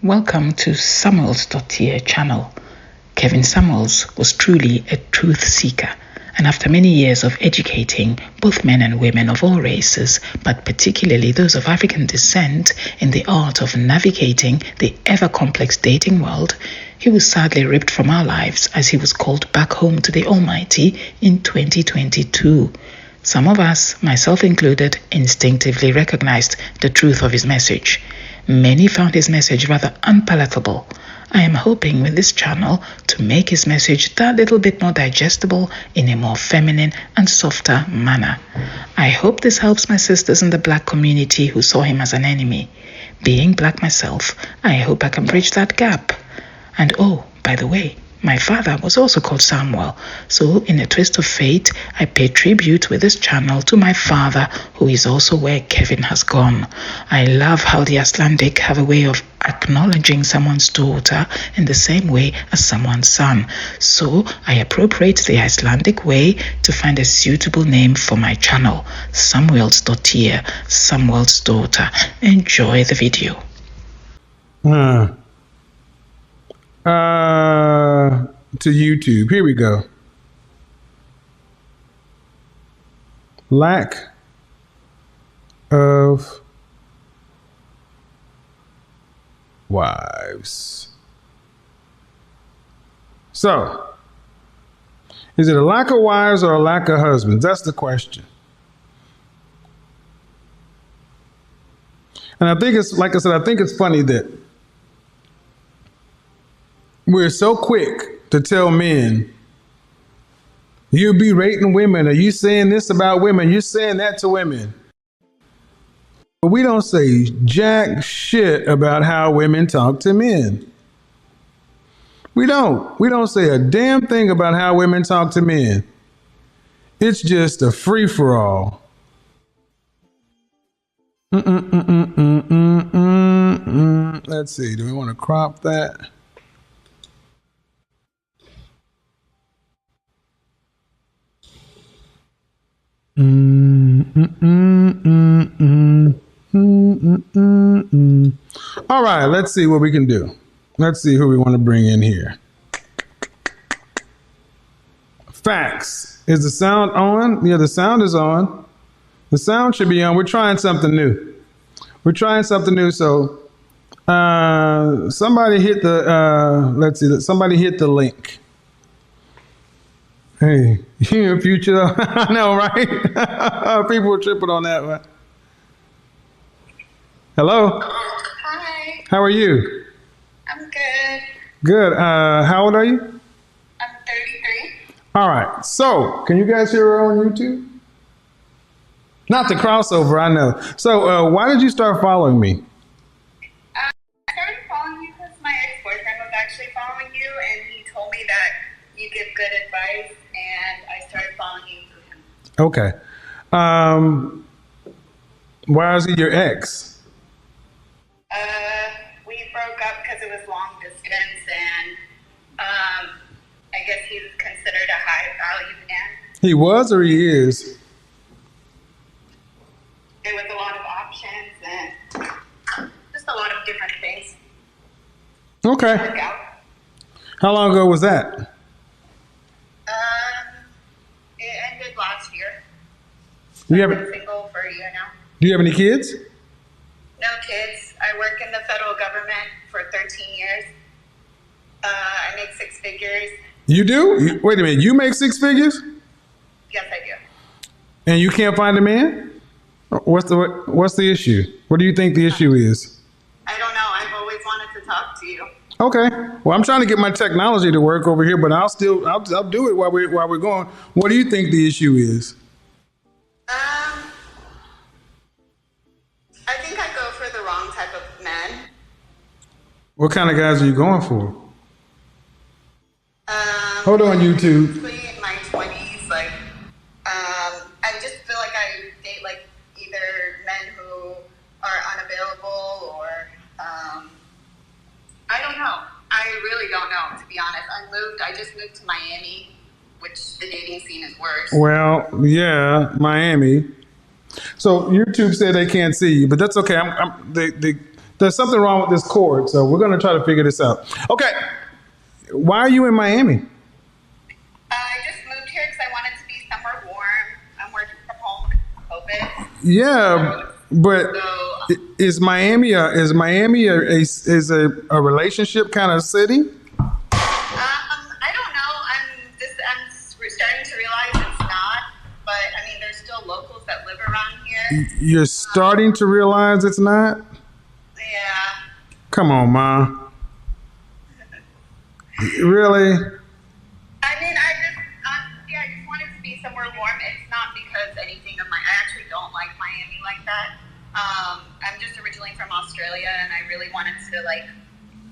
Welcome to Samuelsdottir channel. Kevin Samuels was truly a truth seeker, and after many years of educating both men and women of all races, but particularly those of African descent, in the art of navigating the ever-complex dating world, he was sadly ripped from our lives as he was called back home to the Almighty in 2022. Some of us, myself included, instinctively recognized the truth of his message. Many found his message rather unpalatable. I am hoping with this channel to make his message that little bit more digestible in a more feminine and softer manner. I hope this helps my sisters in the Black community who saw him as an enemy. Being Black myself, I hope I can bridge that gap. And oh, by the way, my father was also called Samuel, so in a twist of fate, I pay tribute with this channel to my father, who is also where Kevin has gone. I love how the Icelandic have a way of acknowledging someone's daughter in the same way as someone's son. So I appropriate the Icelandic way to find a suitable name for my channel, Samuelsdottir, Samuel's daughter. Enjoy the video. To YouTube. Here we go. Lack of wives. So, is it a lack of wives or a lack of husbands? That's the question. And I think it's, like I said, I think it's funny that we're so quick to tell men, you be rating women, or you saying this about women, you're saying that to women. But we don't say jack shit about how women talk to men. We don't. We don't say a damn thing about how women talk to men. It's just a free-for-all. Let's see, do we want to crop that? All right, let's see what we can do. Let's see who we want to bring in here. Facts. Is the sound on? Yeah, the sound is on. The sound should be on. We're trying something new. So somebody hit the let's see, somebody hit the link. Hey, you in the future though? I know, right? People were tripping on that one. Hello? Hi. How are you? I'm good. Good. How old are you? I'm 33. All right. So, can you guys hear her on YouTube? Not the crossover, I know. So, why did you start following me? I started following you because my ex-boyfriend was actually following you, and he told me that you give good advice, and I started following you through him. Okay. Why is he your ex? We broke up because it was long distance, and I guess he's considered a high-value man. He was or he is? There was a lot of options and just a lot of different things. Okay. Work out. How long ago was that? It ended last year. Do you I've have been single for a year now. Do you have any kids? No kids. I work in the federal government for 13 years. I make 6 figures. You do? Wait a minute. You make 6 figures? Yes, I do. And you can't find a man? What's the issue? What do you think the issue is? I don't know. I've always wanted to talk to you. Okay. Well, I'm trying to get my technology to work over here, but I'll do it while we're going. What do you think the issue is? I think I go for the wrong type of men. What kind of guys are you going for? Hold on, YouTube. In my 20s, like, I just feel like I date like either men who are unavailable or, I don't know. I really don't know, to be honest. I just moved to Miami, which the dating scene is worse. Well, yeah, Miami. So YouTube said they can't see you, but that's okay. There's something wrong with this cord, so we're going to try to figure this out. Okay. Why are you in Miami? I just moved here because I wanted to be somewhere warm. I'm working from home with COVID. Yeah, but is Miami a relationship kind of city? I don't know. I'm starting to realize it's not. But I mean, there's still locals that live around here. You're starting to realize it's not? Yeah. Come on, Ma. Really? I mean, I just wanted to be somewhere warm. It's not because anything of I actually don't like Miami like that. I'm just originally from Australia, and I really wanted to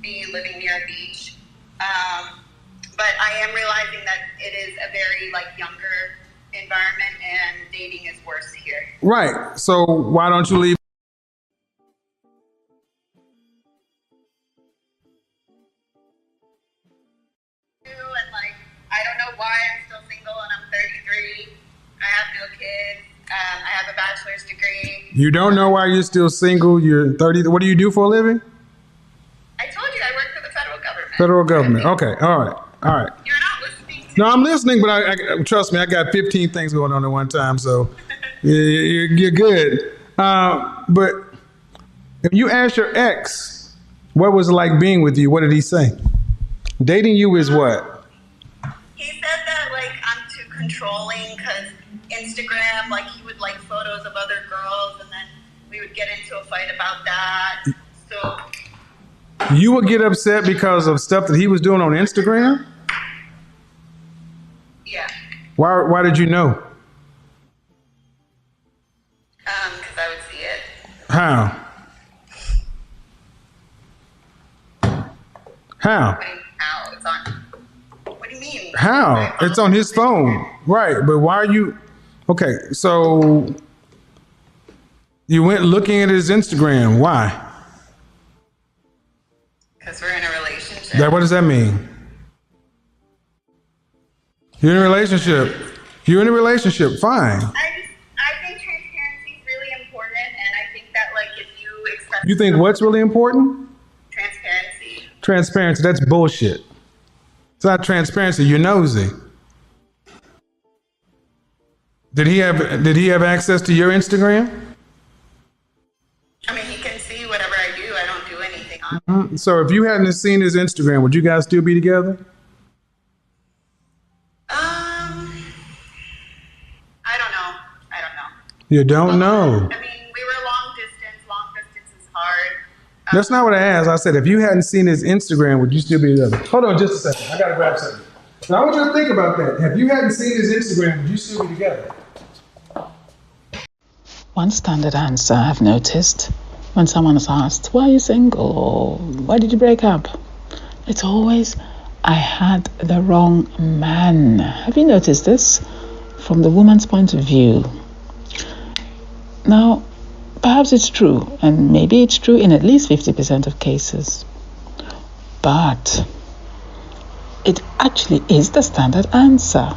be living near a beach. But I am realizing that it is a very younger environment, and dating is worse here. Right. So why don't you leave? I don't know why I'm still single, and I'm 33. I have no kids. I have a bachelor's degree. You don't know why you're still single? You're 30. What do you do for a living? I told you I work for the federal government. Federal government. Okay. All right. You're not listening to No, I'm listening, but I trust me, I got 15 things going on at one time, so you're good. But if you ask your ex, what was it like being with you? What did he say? Dating you is what? He said that I'm too controlling because Instagram, he would like photos of other girls, and then we would get into a fight about that. So you would get upset because of stuff that he was doing on Instagram? Yeah. Why did you know? Because I would see it. How? How? How? It's on. What do you mean? How? It's on his phone. Right, but why are you... Okay, so you went looking at his Instagram. Why? Because we're in a relationship. What does that mean? You're in a relationship. You're in a relationship. Fine. I think transparency is really important, and I think that if you accept... You think what's really important? Transparency. Transparency. That's bullshit. It's not transparency. You're nosy. Did he have access to your Instagram? I mean, he can see whatever I do. I don't do anything on it. So if you hadn't seen his Instagram, would you guys still be together? I don't know. You don't know. I mean, we were long distance. Long distance is hard. That's not what I asked. I said, if you hadn't seen his Instagram, would you still be together? Hold on just a second. I got to grab something. Now, I want you to think about that. If you hadn't seen his Instagram, would you still be together? One standard answer I've noticed when someone is asked, why are you single? Or why did you break up? It's always, I had the wrong man. Have you noticed this? From the woman's point of view. Now, perhaps it's true, and maybe it's true in at least 50% of cases. But it actually is the standard answer.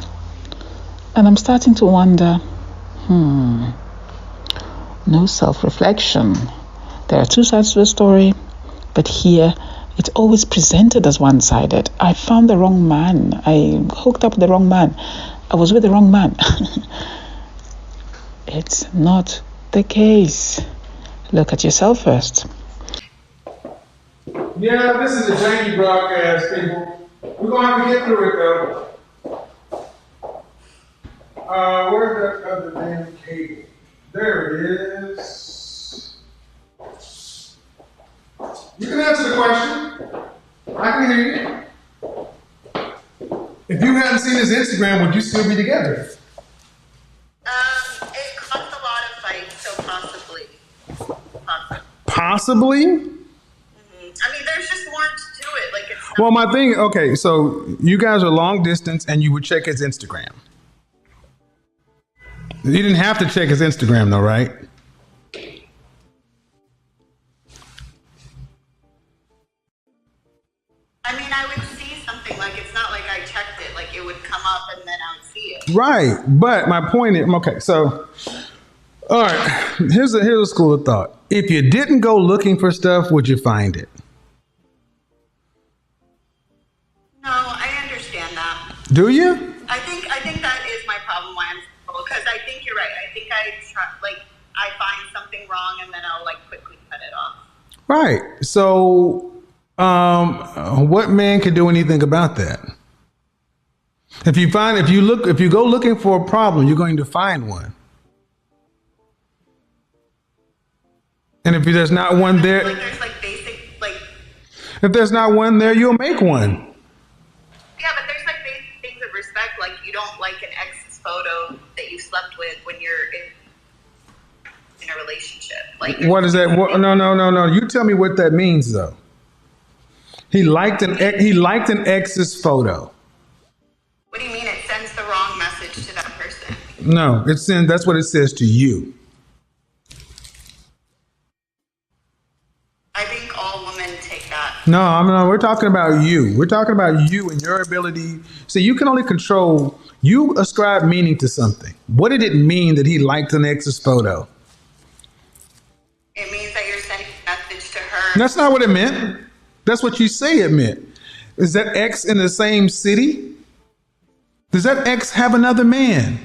And I'm starting to wonder, no self-reflection. There are two sides to the story, but here it's always presented as one-sided. I found the wrong man. I hooked up with the wrong man. I was with the wrong man. It's not the case. Look at yourself first. Yeah, this is a janky broadcast, people. We're going to have to get through it, though. Where's that other damn cable? There it is. You can answer the question. I can hear you. If you hadn't seen his Instagram, would you still be together? It caused a lot of fights, so possibly. Possibly? Mm-hmm. I mean, there's just more to it. It's Well, my thing, okay, so you guys are long distance and you would check his Instagram. You didn't have to check his Instagram though, right? I mean, I would see something. It's not like I checked it. It would come up and then I would see it. Right, but my point is, okay, so All right, here's a school of thought. If you didn't go looking for stuff, would you find it? No, I understand that. Do you? I think that is my problem why I'm single, because I think you're right. I think I find something wrong and then I'll like quickly cut it off. Right. So, what man can do anything about that? If you go looking for a problem, you're going to find one. And if there's not one there, Like there's like basic like. if there's not one there, you'll make one. Yeah, but there's like basic things of respect. Like you don't like an ex's photo that you slept with when you're in a relationship. Like What is that? No. You tell me what that means, though. He liked an ex's photo. What do you mean? It sends the wrong message to that person. No, that's what it says to you. I think all women take that. No, we're talking about you. We're talking about you and your ability. See, you can only control. You ascribe meaning to something. What did it mean that he liked an ex's photo? It means that you're sending a message to her. That's not what it meant. That's what you say it meant. Is that ex in the same city? Does that ex have another man?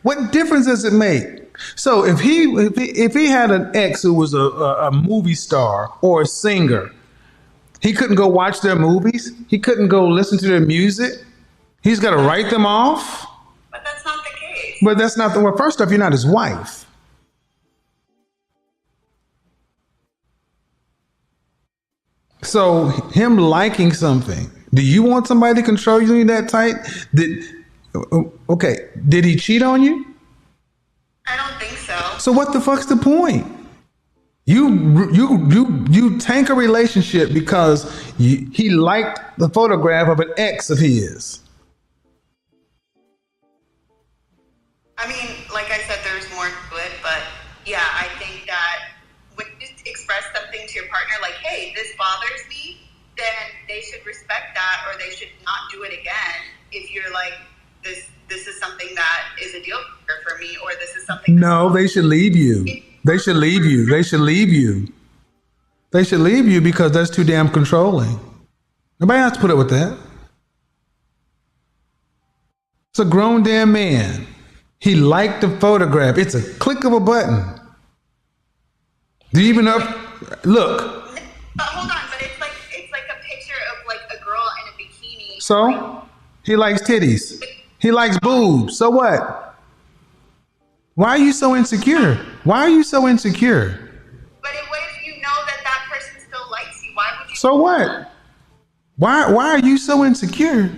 What difference does it make? So if he had an ex who was a movie star or a singer, he couldn't go watch their movies. He couldn't go listen to their music. He's got to write them off. But that's not the case. But that's not well, first off, you're not his wife. So him liking something, do you want somebody to control you that tight? Did he cheat on you? I don't think so. So what the fuck's the point? You tank a relationship because he liked the photograph of an ex of his. I mean, like I said, there's more to it, but yeah, I think that when you express something to your partner, like, hey, this bothers me, then they should respect that, or they should not do it again. If you're like, this is something that is a deal breaker for me, or this is something. No, they should leave you. They should leave you. They should leave you. They should leave you because that's too damn controlling. Nobody has to put up with that. It's a grown damn man. He liked the photograph. It's a click of a button. Do you even know? Look. But hold on, but it's like a picture of like a girl in a bikini. So he likes titties. He likes boobs. So what? Why are you so insecure? Why are you so insecure? But what if you know that person still likes you? Why would you? So what? Why are you so insecure?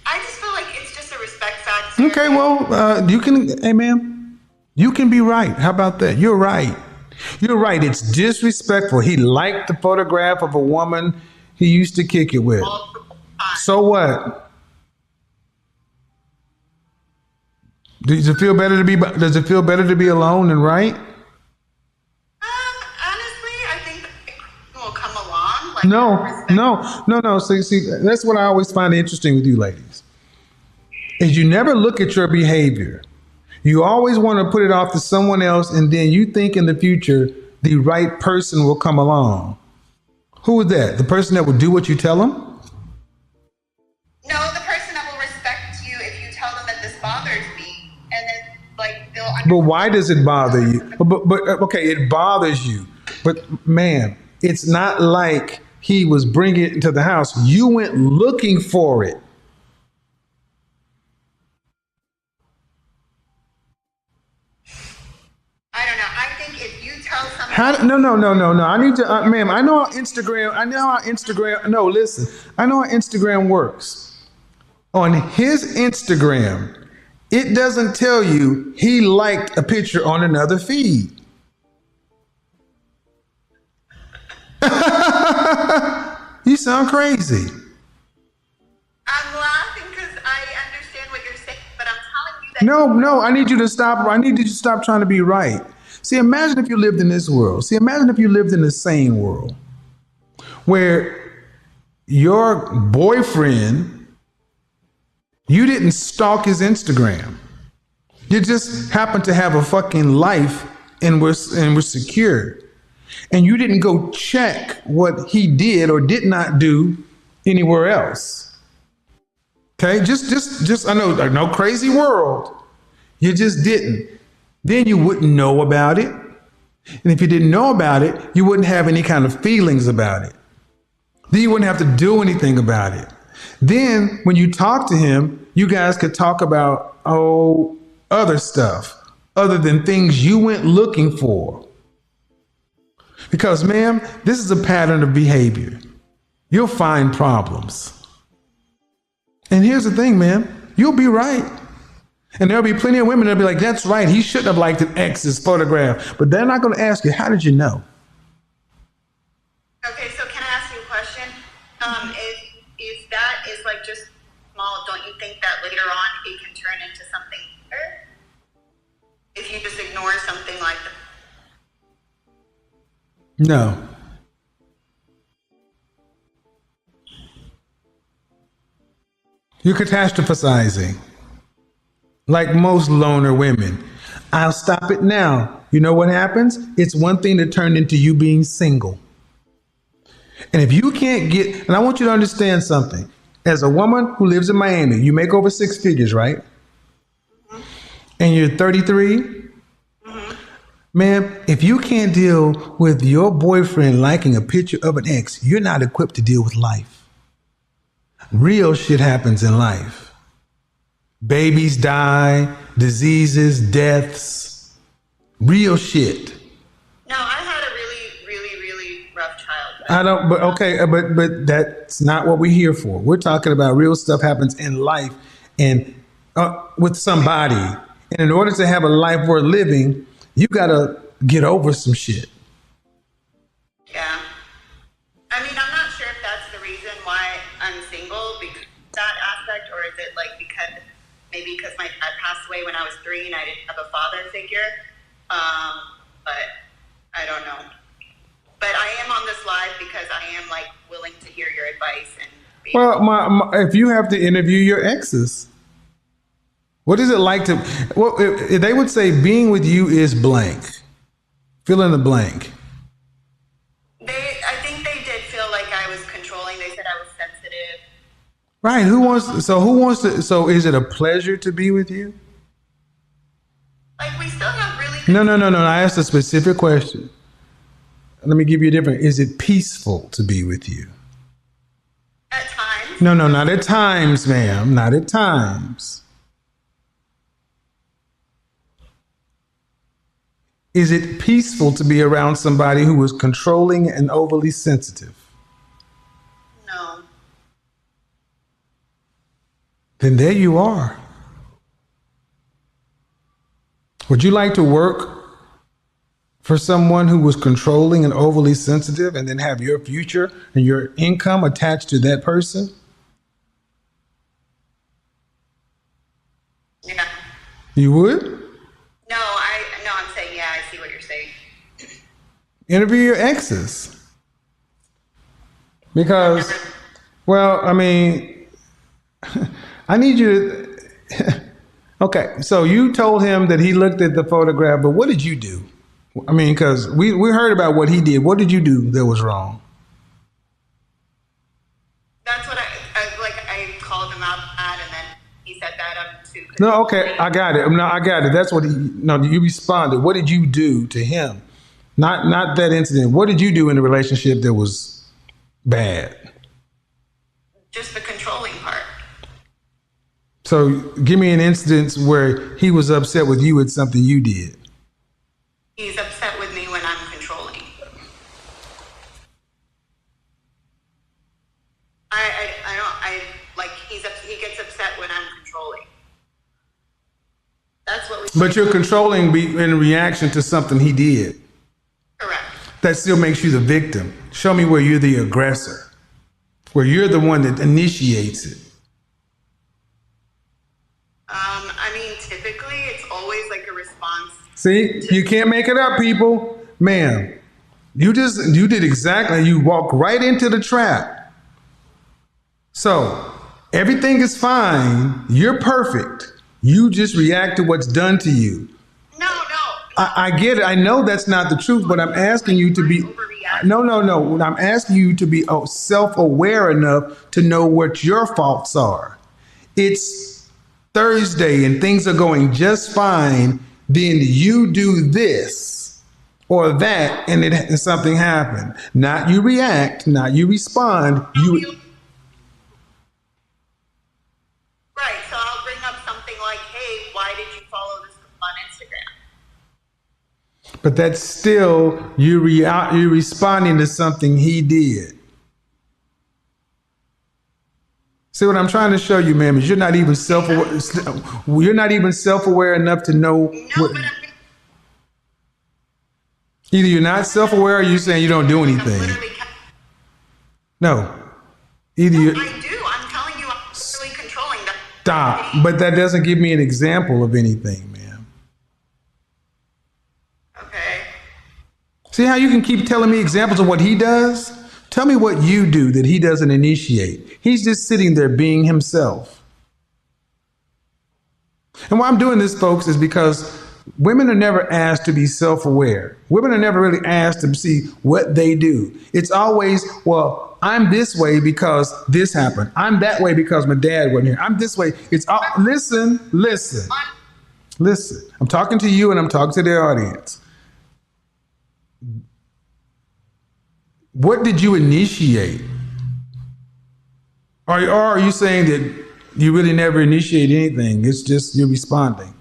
I just feel like it's just a respect factor. Okay, well, you can, hey ma'am, you can be right. How about that? You're right. You're right. It's disrespectful. He liked the photograph of a woman he used to kick it with. So what? Does it feel better to be alone than right? Honestly, I think it will come along. Like, No. See, that's what I always find interesting with you ladies. Is you never look at your behavior. You always want to put it off to someone else, and then you think in the future the right person will come along. Who is that? The person that will do what you tell them? No, the person that will respect you if you tell them that this bothers me, and then like they'll. But why does it bother you? But okay, it bothers you. But man, it's not like he was bringing it into the house. You went looking for it. I don't know. I think if you tell someone. No. I need to, ma'am. I know how Instagram. No, listen. I know how Instagram works. On his Instagram, it doesn't tell you he liked a picture on another feed. You sound crazy. I'm laughing because I understand what you're saying, but I'm telling you that. No, I need you to stop. I need you to stop trying to be right. See, imagine if you lived in this world. See, imagine if you lived in the sane world where your boyfriend, you didn't stalk his Instagram. You just happen to have a fucking life and we're secure. And you didn't go check what he did or did not do anywhere else. Okay, just I know, no crazy world. You just didn't. Then you wouldn't know about it. And if you didn't know about it, you wouldn't have any kind of feelings about it. Then you wouldn't have to do anything about it. Then when you talk to him, you guys could talk about, other stuff other than things you went looking for. Because, ma'am, this is a pattern of behavior. You'll find problems. And here's the thing, ma'am, you'll be right. And there'll be plenty of women that'll be like, that's right, he shouldn't have liked an ex's photograph. But they're not going to ask you, how did you know? Okay, so can I ask you a question? If that is like just small, don't you think that later on it can turn into something bigger? If you just ignore something like that? No. You're catastrophizing. Like most loner women. I'll stop it now. You know what happens? It's one thing that turned into you being single. And if you can't get, and I want you to understand something. As a woman who lives in Miami, you make over 6 figures, right? Mm-hmm. And you're 33. Mm-hmm. Ma'am, if you can't deal with your boyfriend liking a picture of an ex, you're not equipped to deal with life. Real shit happens in life. Babies die, diseases, deaths, real shit. No, I had a really rough childhood. I don't, but okay, but that's not what we're here for. We're talking about real stuff happens in life and with somebody. And in order to have a life worth living, you gotta get over some shit. Yeah. I mean, I'm not sure if that's the reason why I'm single, because that aspect, or is it like because my dad passed away when I was 3 and I didn't have a father figure. But I don't know. But I am on this live because I am like willing to hear your advice and if you have to interview your exes, what is it like to? Well, if they would say being with you is blank. Fill in the blank. I think they did feel like I was controlling. They said I was sensitive. Right. So is it a pleasure to be with you? Like, we still have really. No. I asked a specific question. Let me give you a different. Is it peaceful to be with you? At times. No, not at times, ma'am. Not at times. Is it peaceful to be around somebody who is controlling and overly sensitive? No. Then there you are. Would you like to work for someone who was controlling and overly sensitive and then have your future and your income attached to that person? Yeah. You would? No, I'm saying, yeah, I see what you're saying. Interview your exes. Because, well, I mean, I need you to, okay, so you told him that he looked at the photograph, but what did you do? I mean, because we heard about what he did. What did you do that was wrong? That's what I called him out at, and then he set that up too. No, okay, I got it. No, I got it. That's what you responded. What did you do to him? Not that incident. What did you do in the relationship that was bad? Just the controlling part. So give me an instance where he was upset with you at something you did. He's upset with me when I'm controlling. He gets upset when I'm controlling. That's what we. But you're controlling in reaction to something he did. Correct. That still makes you the victim. Show me where you're the aggressor, where you're the one that initiates it. I mean, typically it's always like a response. See, you can't make it up, people. Ma'am, you did exactly, you walked right into the trap. So everything is fine. You're perfect. You just react to what's done to you. No. I get it. I know that's not the truth, but I'm asking you to be. No. I'm asking you to be self-aware enough to know what your faults are. It's Thursday and things are going just fine. Then you do this or that, and something happened. Not you react, not you respond. You. Right. So I'll bring up something like, "Hey, why did you follow this on Instagram?" But that's still you're responding to something he did. See what I'm trying to show you, ma'am, is you're not even self-aware. You're not even self-aware enough to know. Either you're not self-aware or you're saying you don't do anything. No. Either you. I do. I'm telling you, I'm really controlling that. Stop. But that doesn't give me an example of anything, ma'am. Okay. See how you can keep telling me examples of what he does? Tell me what you do that he doesn't initiate. He's just sitting there being himself. And why I'm doing this, folks, is because women are never asked to be self-aware. Women are never really asked to see what they do. It's always, well, I'm this way because this happened. I'm that way because my dad wasn't here. I'm this way. It's all, listen. I'm talking to you and I'm talking to the audience. What did you initiate? Or are you saying that you really never initiate anything? It's just you're responding.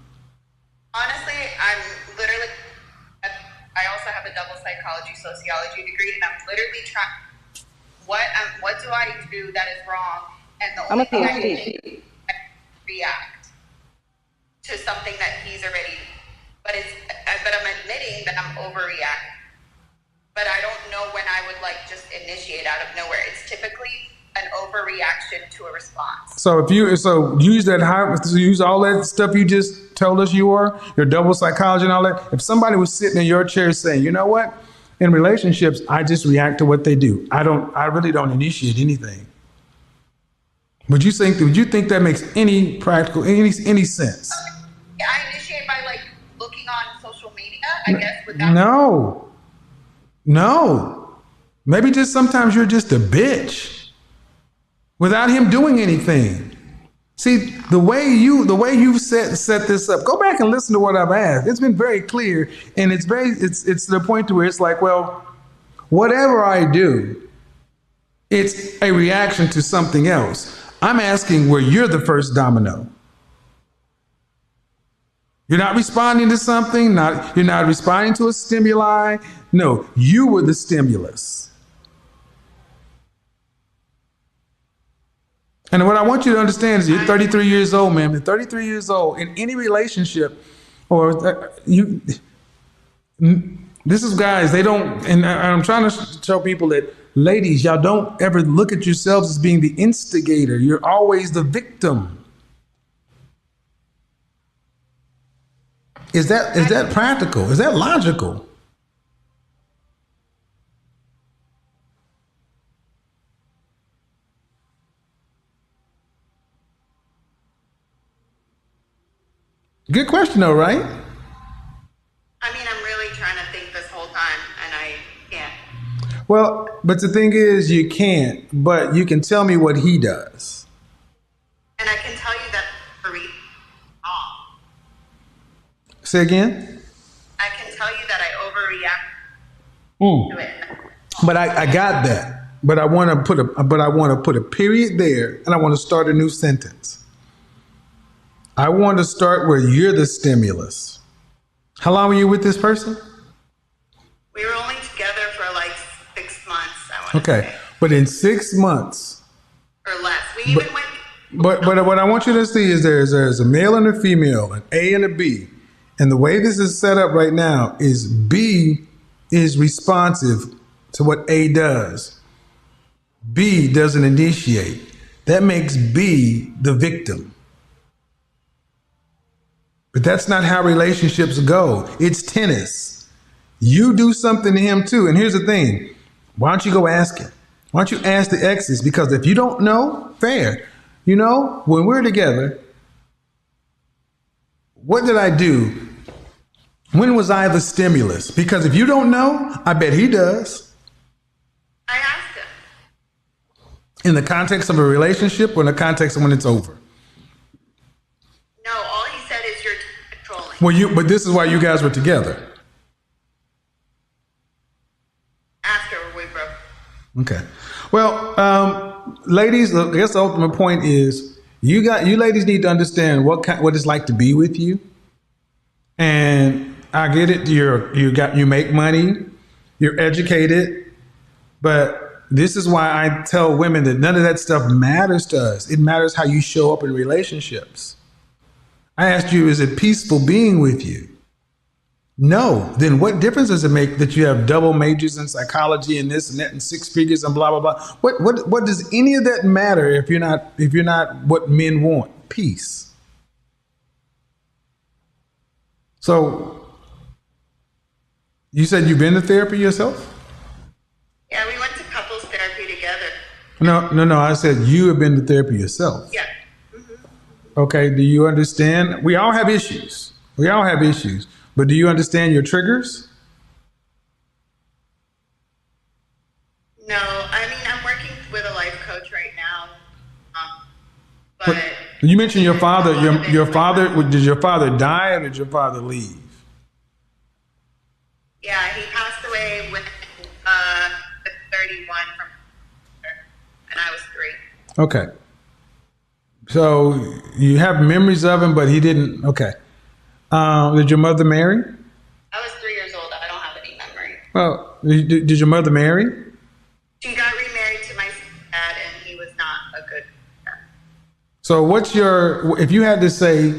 Honestly, I also have a double psychology sociology degree, and I'm literally trying, what do I do that is wrong? And the only thing I can do is react to something that he's already, but I'm admitting that I'm overreacting. But I don't know when I would just initiate out of nowhere. It's typically an overreaction to a response. So use all that stuff you just told us you are, your double psychology and all that. If somebody was sitting in your chair saying, you know what, in relationships, I just react to what they do. I really don't initiate anything. Would you think that makes any practical, any sense? I initiate by looking on social media, I guess. Without No. Maybe just sometimes you're just a bitch without him doing anything. See, the way you set this up, go back and listen to what I've asked. It's been very clear, and it's to the point to where it's like, well, whatever I do, it's a reaction to something else. I'm asking where you're the first domino. You're not responding to something, you're not responding to a stimuli. No, you were the stimulus. And what I want you to understand is you're 33 years old, ma'am. You're 33 years old. In any relationship, this is guys, they don't, and I'm trying to show people that, ladies, y'all don't ever look at yourselves as being the instigator. You're always the victim. Is that practical? Is that logical? Good question though, right? I mean, I'm really trying to think this whole time and I can't. Well, but the thing is you can't, but you can tell me what he does. And I can tell you that for reason wrong. Say again? I can tell you that I overreact to it. But I got that. But I want to put a period there, and I want to start a new sentence. I want to start where you're the stimulus. How long were you with this person? We were only together for 6 months, I want to say. But in 6 months. Or less. We even went. But what I want you to see is there's a male and a female, an A and a B. And the way this is set up right now is B is responsive to what A does. B doesn't initiate. That makes B the victim. But that's not how relationships go. It's tennis. You do something to him too. And here's the thing. Why don't you go ask him? Why don't you ask the exes? Because if you don't know, fair. When we're together, what did I do? When was I the stimulus? Because if you don't know, I bet he does. I asked him. In the context of a relationship or in the context of when it's over? No, all he said is you're controlling. Well, but this is why you guys were together. After we broke. Okay. Well, ladies, I guess the ultimate point is you ladies need to understand what it's like to be with you. And I get it. You make money, you're educated, but this is why I tell women that none of that stuff matters to us. It matters how you show up in relationships. I asked you, is it peaceful being with you? No. Then what difference does it make that you have double majors in psychology and this and that and 6 figures and blah blah blah? What does any of that matter if you're not what men want? Peace. So you said you've been to therapy yourself? Yeah, we went to couples therapy together. No. I said you have been to therapy yourself. Yeah. Mm-hmm. Okay. Do you understand? We all have issues. But do you understand your triggers? No, I mean, I'm working with a life coach right now. But you mentioned your father. Your father. Did your father die or did your father leave? Yeah, he passed away when 31 from and I was 3. Okay. So you have memories of him, but he didn't. Okay. Did your mother marry? I was 3 years old. I don't have any memory. Well, did your mother marry? She got remarried to my dad, and he was not a good dad. So if you had to say,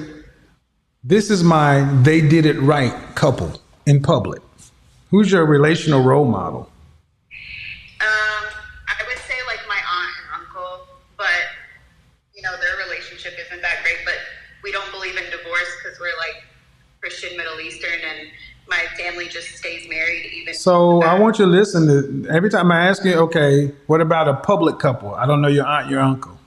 this is my they did it right couple in public, who's your relational role model? I would say like my aunt and uncle, but their relationship isn't that great, but we don't believe in divorce because we're like Christian Middle Eastern, and my family just stays married even. So I want you to listen to every time I ask you, okay, what about a public couple? I don't know your aunt, your uncle.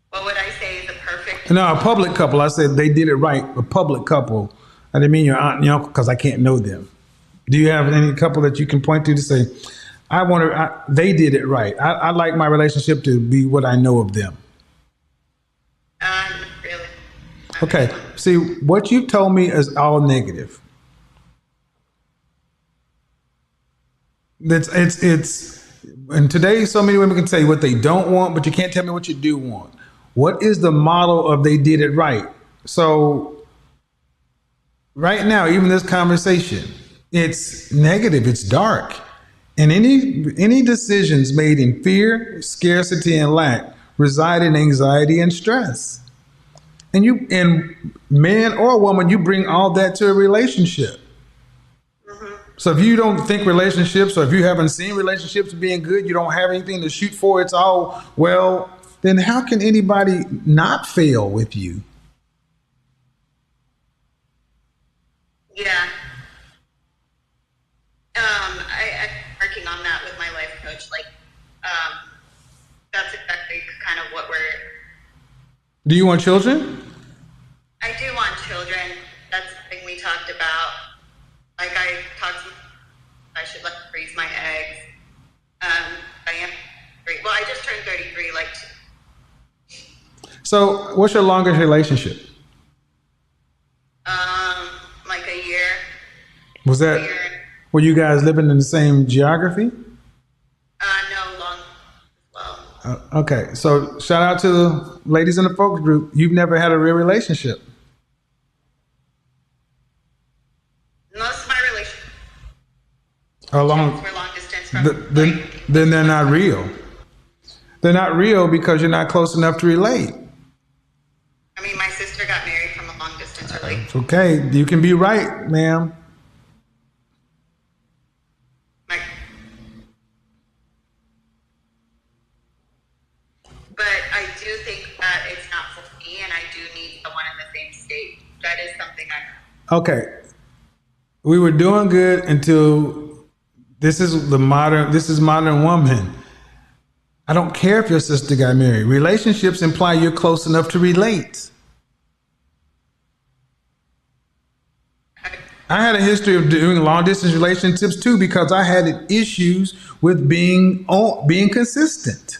What would I say is a perfect? No, a public couple. I said they did it right. A public couple. I didn't mean your aunt and your uncle because I can't know them. Do you have any couple that you can point to say, they did it right? I like my relationship to be what I know of them. Really. Okay. See, what you told me is all negative. And today so many women can tell you what they don't want, but you can't tell me what you do want. What is the model of they did it right? So right now, even this conversation, it's negative, it's dark. And any decisions made in fear, scarcity, and lack reside in anxiety and stress. And man or woman, you bring all that to a relationship. Mm-hmm. So if you don't think relationships, or if you haven't seen relationships being good, you don't have anything to shoot for, it's all, well, then how can anybody not fail with you? Yeah. I'm working on that with my life coach. Like, that's exactly kind of what we're... Do you want children? I do want children. That's something we talked about. Like I should freeze my eggs. I am 3. Well, I just turned 33. So what's your longest relationship? Like a year. Was that, were you guys living in the same geography? No, long as well. Okay, so shout out to the ladies in the folks group. You've never had a real relationship. Most of my relationships were long distance. Then they're not real. They're not real because you're not close enough to relate. I mean, my sister got married from a long distance relationship. It's okay. You can be right, ma'am. But I do think that it's not for me, and I do need someone in the same state. That is something Okay. We were doing good until this is modern woman. I don't care if your sister got married. Relationships imply you're close enough to relate. I had a history of doing long distance relationships too because I had issues with being consistent.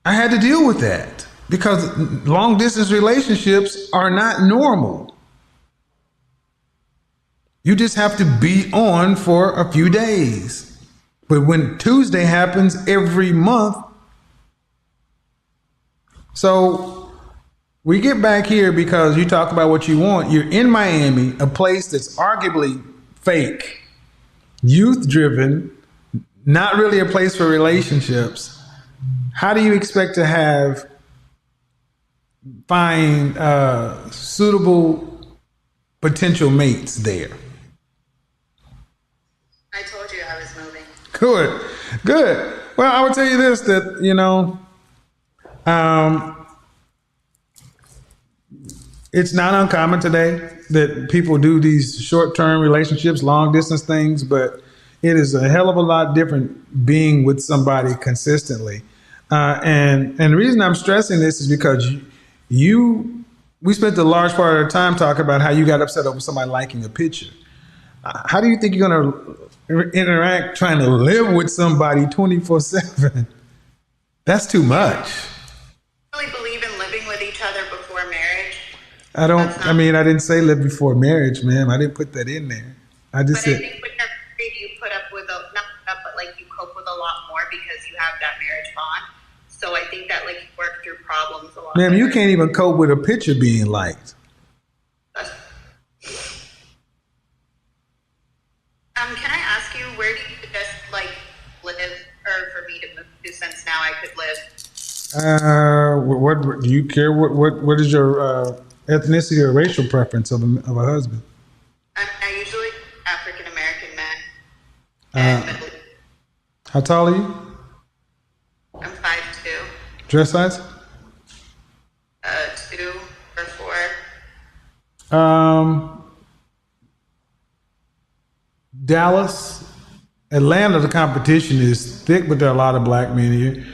I had to deal with that because long distance relationships are not normal. You just have to be on for a few days. But when Tuesday happens every month, so we get back here because you talk about what you want. You're in Miami, a place that's arguably fake, youth driven, not really a place for relationships. How do you expect to find suitable potential mates there? I told you I was moving. Good. Well, I would tell you this, that, it's not uncommon today that people do these short-term relationships, long-distance things, but it is a hell of a lot different being with somebody consistently. And the reason I'm stressing this is because we spent a large part of our time talking about how you got upset over somebody liking a picture. How do you think you're going to interact trying to live with somebody 24/7? That's too much. I really believe in living with each other before marriage. I didn't say live before marriage, ma'am. I didn't put that in there. I just said. I think when you're married, you put up with you cope with a lot more because you have that marriage bond. So I think that you work through problems a lot. Ma'am, you can't even cope with a picture being liked. Can I ask you, where do you just live, or for me to move to, since now I could live? What do you care? What is your ethnicity or racial preference of a husband? I usually African American men and Middle East. How tall are you? I'm 5'2". Dress size? 2 or 4. Dallas, Atlanta, the competition is thick, but there are a lot of black men here.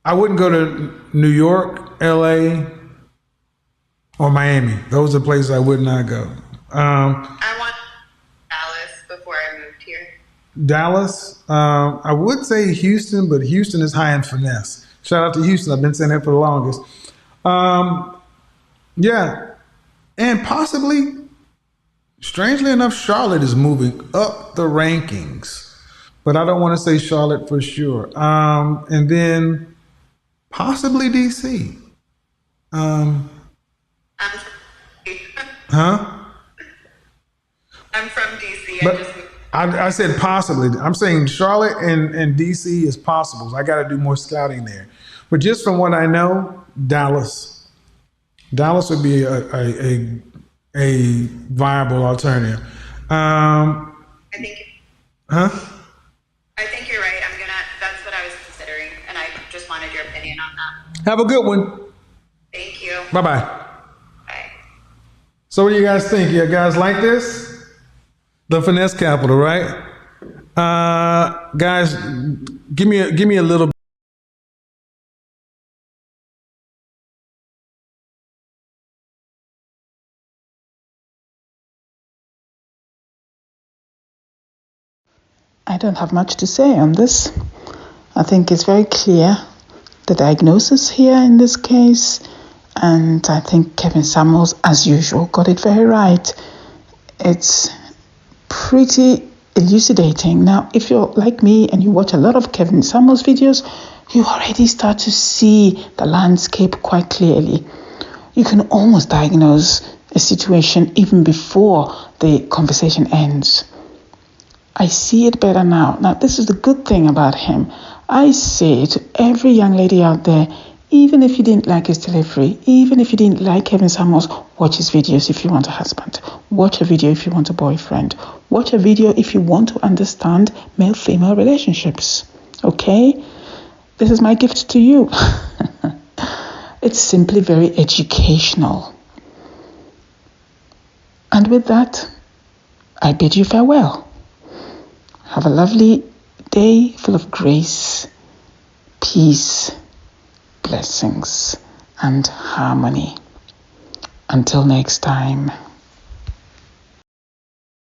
I wouldn't go to New York, LA, or Miami. Those are places I would not go. I want Dallas before I moved here. Dallas, I would say Houston, but Houston is high in finesse. Shout out to Houston. I've been saying that for the longest. Yeah. And possibly, strangely enough, Charlotte is moving up the rankings, but I don't want to say Charlotte for sure. And then possibly DC. I'm from DC. But I said possibly. I'm saying Charlotte and DC is possible. I got to do more scouting there. But just from what I know, Dallas would be a viable alternative. I think. I think you're right. That's what I was considering, and I just wanted your opinion on that. Have a good one. Thank you. Bye-bye. Bye. So what do you guys think? You guys like this? The finesse capital, right? Guys, give me a little. I don't have much to say on this. I think it's very clear the diagnosis here in this case, and I think Kevin Samuels, as usual, got it very right. It's pretty elucidating. Now, if you're like me and you watch a lot of Kevin Samuels videos, you already start to see the landscape quite clearly. You can almost diagnose a situation even before the conversation ends. I see it better now. Now, this is the good thing about him. I say to every young lady out there, even if you didn't like his delivery, even if you didn't like Kevin Samuels, watch his videos if you want a husband. Watch a video if you want a boyfriend. Watch a video if you want to understand male-female relationships. Okay? This is my gift to you. It's simply very educational. And with that, I bid you farewell. Have a lovely day full of grace, peace, blessings, and harmony. Until next time.